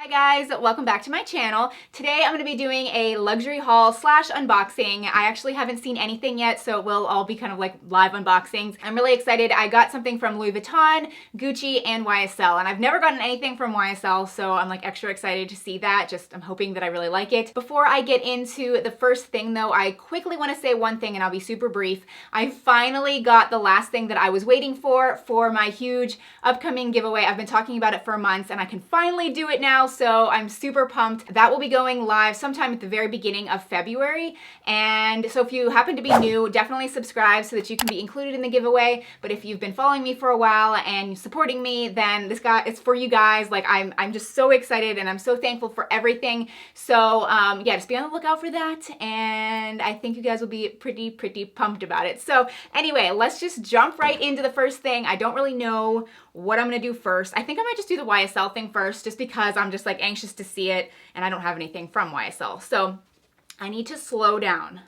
Hi guys, welcome back to my channel. Today I'm going to be doing a luxury haul slash unboxing. I actually haven't seen anything yet, so it will all be kind of like live unboxings. I'm really excited. I got something from Louis Vuitton, Gucci, and YSL, and I've never gotten anything from YSL, so I'm like extra excited to see that. I'm hoping that I really like it. Before I get into the first thing though, I quickly want to say one thing, and I'll be super brief. I finally got the last thing that I was waiting for my huge upcoming giveaway. I've been talking about it for months, and I can finally do it now. So I'm super pumped. That will be going live sometime at the very beginning of February. And so if you happen to be new, definitely subscribe so that you can be included in the giveaway. But if you've been following me for a while and supporting me, then it's for you guys. Like I'm just so excited and I'm so thankful for everything. So yeah, just be on the lookout for that. And I think you guys will be pretty pumped about it. So anyway, let's just jump right into the first thing. I don't really know what I'm gonna do first. I think I might just do the YSL thing first, just because I'm just like anxious to see it and I don't have anything from YSL. So I need to slow down.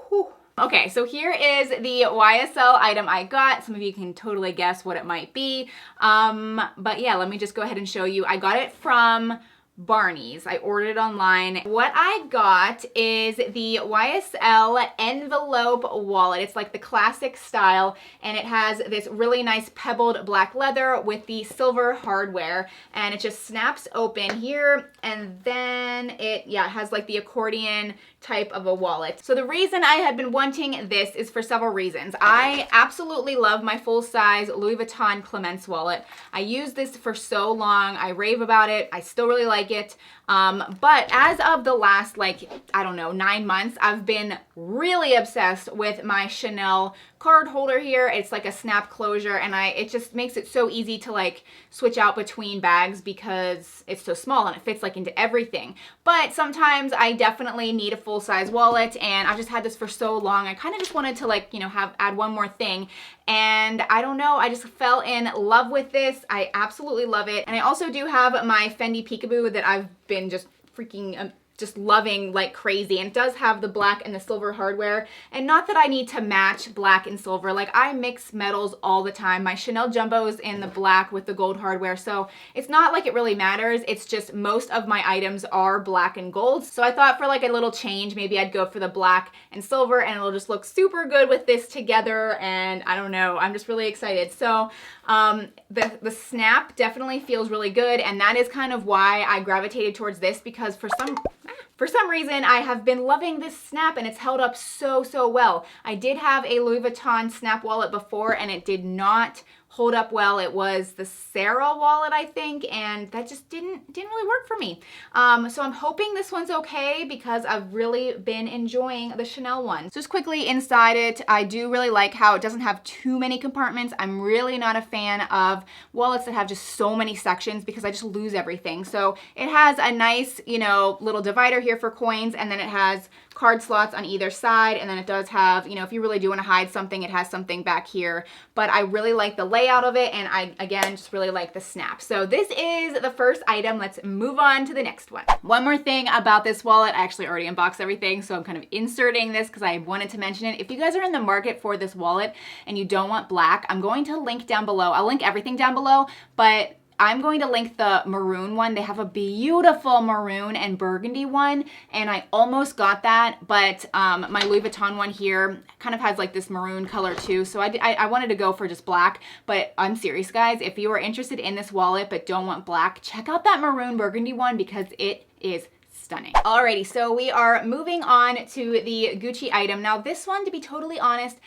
Whew. Okay, so here is the YSL item I got. Some of you can totally guess what it might be. But yeah, let me just go ahead and show you. I got it from Barney's. I ordered it online. What I got is the YSL envelope wallet. It's like the classic style, and it has this really nice pebbled black leather with the silver hardware, and it just snaps open here, and then it has like the accordion type of a wallet. So the reason I had been wanting this is for several reasons. I absolutely love my full-size Louis Vuitton Clemence wallet. I used this for so long. I rave about it. I still really like it. But as of the last, I don't know, 9 months, I've been really obsessed with my Chanel card holder here. It's like a snap closure, and it just makes it so easy to like switch out between bags because it's so small and it fits like into everything. But sometimes I definitely need a full-size wallet, and I've just had this for so long. I kind of just wanted to add one more thing. And I don't know, I just fell in love with this. I absolutely love it. And I also do have my Fendi Peekaboo that I've been just freaking just loving like crazy, and it does have the black and the silver hardware. And not that I need to match black and silver, like I mix metals all the time. My Chanel Jumbo is in the black with the gold hardware, so it's not like it really matters. It's just most of my items are black and gold, so I thought for like a little change, maybe I'd go for the black and silver, and it'll just look super good with this together. And I don't know, I'm just really excited. So the snap definitely feels really good, and that is kind of why I gravitated towards this, because for some reason I have been loving this snap, and it's held up so well. I did have a Louis Vuitton snap wallet before, and it did not hold up well. It was the Sarah wallet, I think, and that just didn't really work for me. So I'm hoping this one's okay, because I've really been enjoying the Chanel one. So just quickly inside it, I do really like how it doesn't have too many compartments. I'm really not a fan of wallets that have just so many sections, because I just lose everything. So it has a nice, little divider here for coins, and then it has card slots on either side, and then it does have, if you really do want to hide something, it has something back here. But I really like the layout of it, and I, again, just really like the snap. So this is the first item. Let's move on to the next one. One more thing about this wallet, I actually already unboxed everything, so I'm kind of inserting this because I wanted to mention it. If you guys are in the market for this wallet and you don't want black, I'm going to link down below. I'll link everything down below, but I'm going to link the maroon one. They have a beautiful maroon and burgundy one, and I almost got that, but my Louis Vuitton one here kind of has like this maroon color too, so I wanted to go for just black. But I'm serious, guys, if you are interested in this wallet but don't want black, check out that maroon burgundy one, because it is stunning. Alrighty, so we are moving on to the Gucci item. Now this one, to be totally honest,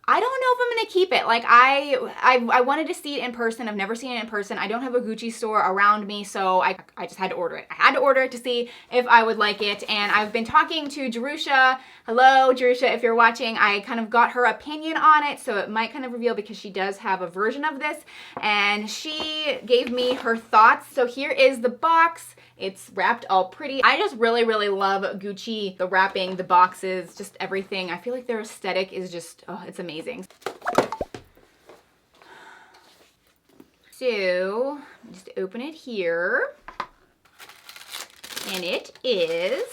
I don't know if I'm gonna keep it. Like I wanted to see it in person. I've never seen it in person. I don't have a Gucci store around me, so I just had to order it. I had to order it to see if I would like it. And I've been talking to Jerusha. Hello, Jerusha, if you're watching. I kind of got her opinion on it, so it might kind of reveal, because she does have a version of this, and she gave me her thoughts. So here is the box. It's wrapped all pretty. I just really love Gucci, the wrapping, the boxes, just everything. I feel like their aesthetic is just, oh, it's amazing. So, just open it here. And it is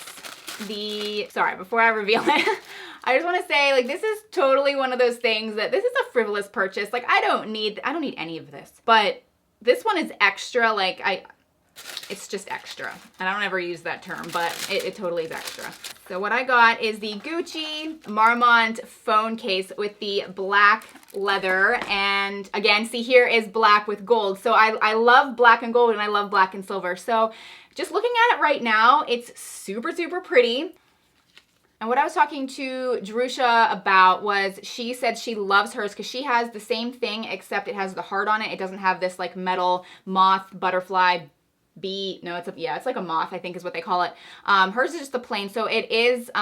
sorry, before I reveal it, I just want to say, like, this is totally one of those things that this is a frivolous purchase. Like, I don't need any of this. But this one is extra, like, it's just extra. And I don't ever use that term, but it totally is extra. So what I got is the Gucci Marmont phone case with the black leather. And again, see, here is black with gold. So I love black and gold, and I love black and silver. So just looking at it right now, it's super, super pretty. And what I was talking to Jerusha about was she said she loves hers because she has the same thing, except it has the heart on it. It doesn't have this like metal moth butterfly bee. No, it's like a moth, I think is what they call it. Hers is just the plain. So it is,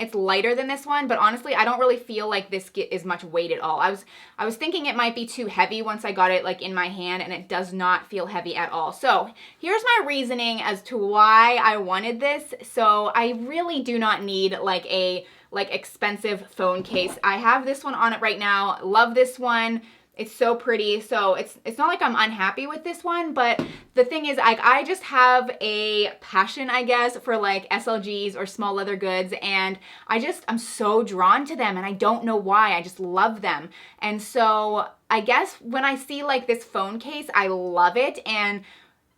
it's lighter than this one, but honestly, I don't really feel like this is much weight at all. I was thinking it might be too heavy once I got it like in my hand, and it does not feel heavy at all. So here's my reasoning as to why I wanted this. So I really do not need like a expensive phone case. I have this one on it right now. Love this one. It's so pretty. So it's not like I'm unhappy with this one, but the thing is, I just have a passion, I guess, for like SLGs or small leather goods, and I'm so drawn to them, and I don't know why. I just love them. And so I guess when I see like this phone case, I love it. And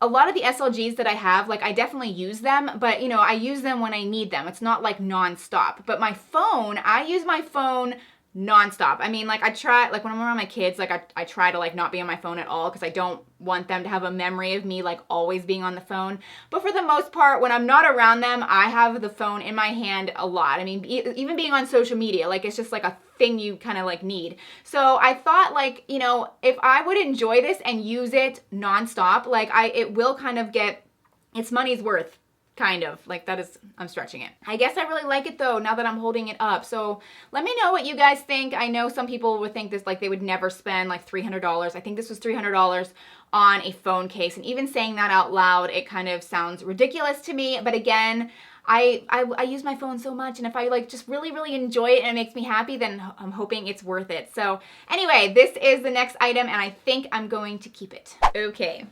a lot of the SLGs that I have, like I definitely use them, but you know, I use them when I need them. It's not like nonstop. But my phone, I use my phone nonstop. I mean, like I try, like when I'm around my kids, like I try to like not be on my phone at all because I don't want them to have a memory of me like always being on the phone. But for the most part, when I'm not around them, I have the phone in my hand a lot. I mean, even being on social media, like it's just like a thing you kind of like need. So I thought like, you know, if I would enjoy this and use it nonstop, like it will kind of get its money's worth. Kind of, like that is, I'm stretching it. I guess I really like it though, now that I'm holding it up. So let me know what you guys think. I know some people would think this, like they would never spend like $300. I think this was $300 on a phone case. And even saying that out loud, it kind of sounds ridiculous to me. But again, I use my phone so much, and if I like just really, really enjoy it and it makes me happy, then I'm hoping it's worth it. So anyway, this is the next item, and I think I'm going to keep it. Okay.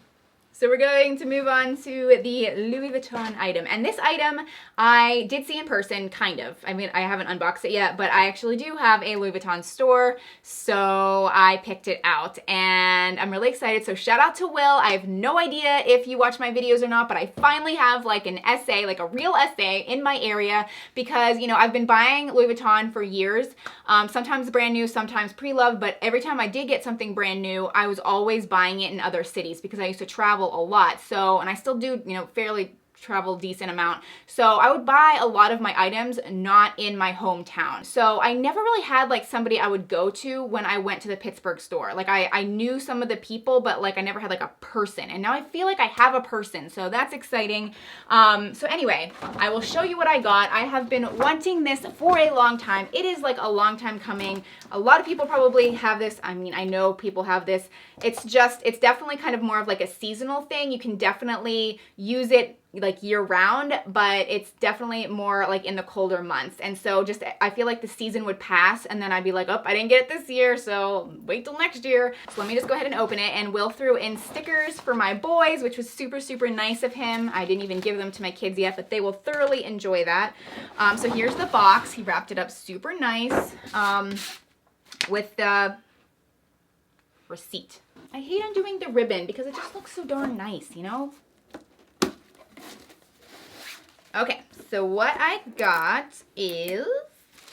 So we're going to move on to the Louis Vuitton item. And this item I did see in person, kind of. I mean, I haven't unboxed it yet, but I actually do have a Louis Vuitton store. So I picked it out and I'm really excited. So shout out to Will. I have no idea if you watch my videos or not, but I finally have like an essay, like a real essay in my area because, you know, I've been buying Louis Vuitton for years. Sometimes brand new, sometimes pre-loved, but every time I did get something brand new, I was always buying it in other cities because I used to travel a lot. So, and I still do, you know, fairly travel decent amount. So I would buy a lot of my items not in my hometown. So I never really had like somebody I would go to when I went to the Pittsburgh store. Like I knew some of the people, but like I never had like a person. And now I feel like I have a person. So that's exciting. So anyway, I will show you what I got. I have been wanting this for a long time. It is like a long time coming. A lot of people probably have this. I mean, I know people have this. It's definitely kind of more of like a seasonal thing. You can definitely use it like year round, but it's definitely more like in the colder months. And so just, I feel like the season would pass and then I'd be like, oh, I didn't get it this year, so wait till next year. So let me just go ahead and open it. And Will threw in stickers for my boys, which was super, super nice of him. I didn't even give them to my kids yet, but they will thoroughly enjoy that. So here's the box. He wrapped it up super nice with the receipt. I hate undoing the ribbon because it just looks so darn nice, you know? Okay, so what I got is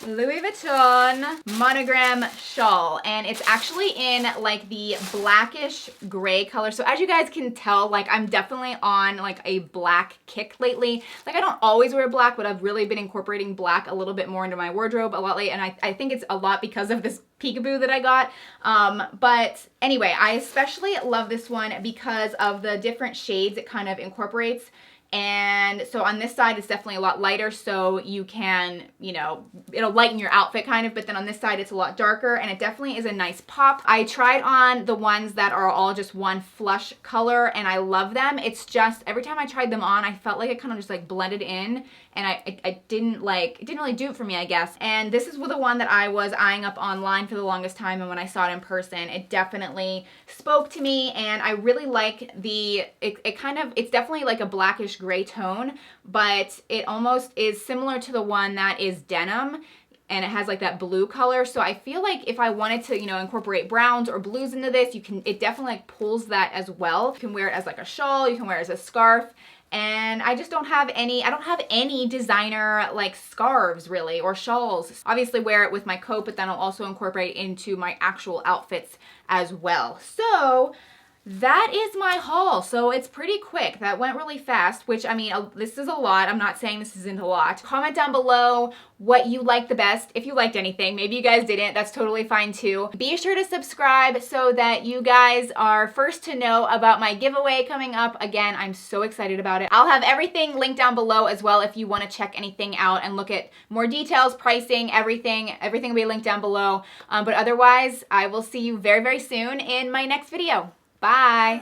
Louis Vuitton monogram shawl, and it's actually in like the blackish gray color. So as you guys can tell, like I'm definitely on like a black kick lately. Like I don't always wear black, but I've really been incorporating black a little bit more into my wardrobe a lot lately, and I think it's a lot because of this peekaboo that I got. But anyway, I especially love this one because of the different shades it kind of incorporates. And so on this side, it's definitely a lot lighter, so you can, you know, it'll lighten your outfit kind of, but then on this side, it's a lot darker, and it definitely is a nice pop. I tried on the ones that are all just one flush color, and I love them. It's just, every time I tried them on, I felt like it kind of just like blended in, and it didn't really do it for me, I guess. And this is the one that I was eyeing up online for the longest time, and when I saw it in person, it definitely spoke to me, and I really like it's definitely like a blackish gray tone, but it almost is similar to the one that is denim. and it has like that blue color. So I feel like if I wanted to, you know, incorporate browns or blues into this, you can, it definitely like pulls that as well. You can wear it as like a shawl, you can wear it as a scarf. And I just don't have any designer like scarves really, or shawls. Obviously wear it with my coat, but then I'll also incorporate it into my actual outfits as well. So that is my haul. So it's pretty quick. That went really fast, which I mean, this is a lot. I'm not saying this isn't a lot. Comment down below what you liked the best. If you liked anything, maybe you guys didn't, that's totally fine too. Be sure to subscribe so that you guys are first to know about my giveaway coming up. Again, I'm so excited about it. I'll have everything linked down below as well if you want to check anything out and look at more details, pricing, everything will be linked down below. But otherwise, I will see you very, very soon in my next video. Bye.